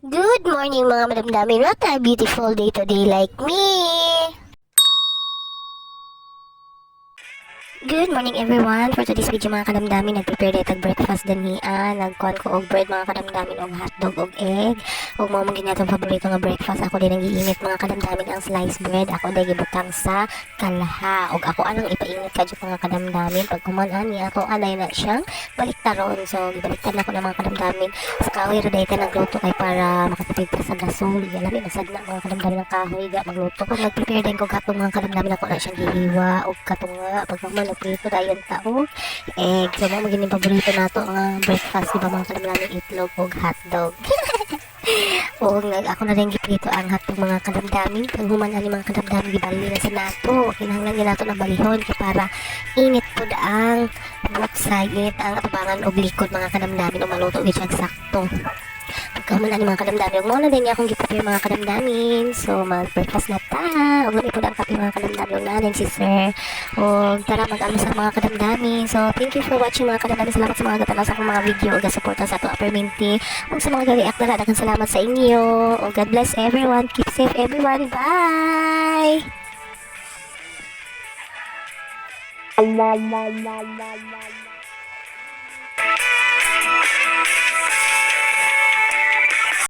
Good morning mga madamdamin. What a beautiful day today like me. Good morning everyone. For today's video mga kadamdamin, nag-prepare dito breakfast danian. Nagkuhan ko og bread mga kadamdamin, og hotdog og egg. Og mo mong ginatong paborito nga breakfast. Ako din nag-iinit mga kadamdamin ang sliced bread. Ako din gibutang sa kalaha. Og ako anang ipainit kadyo mga kadamdamin. Pag kumanan niya ako anay na siyang baliktaron. So gibaliktad na ko ng mga kadamdamin. Sa kahoy ra dayta nagluto kay para makatipid pa sa gasol. Yalami nasad na mga kadamdamin ng kahoy ga magluto. Kung nag-prepare din ko katong mga kadamdamin ako na siyang gihiwa og katunga pag prito dayon taog egg. So mo maging paborito nato ang breakfast di ba mga kadamdamin, itlog og hotdog. O ako na rin giprito ang hotdog mga kadamdamin. Pag human ani mga kadamdamin gibali na sa nato. Kinahanglan nato na balihon kay para init pud ang buksay, init ang atubangan og likod mga kadamdamin o maluto gid siya sakto. Pagkaman na mga kadamdamin, huwag mo na din niya akong giprepare mga kadamdamin. So, mag-breakfast na ta. Huwag mo ipod ang kape mga kadamdamin. Huwag na din si sir. Huwag tara mag-ano sa mga kadamdamin. So, thank you for watching mga kadamdamin. Salamat sa mga gatanaw sa akong mga video. Huwag supporta sa ito Apperminty. Huwag sa mga gali-act na dagang salamat sa inyo. Huwag God bless everyone. Keep safe everyone. Bye! La la la la la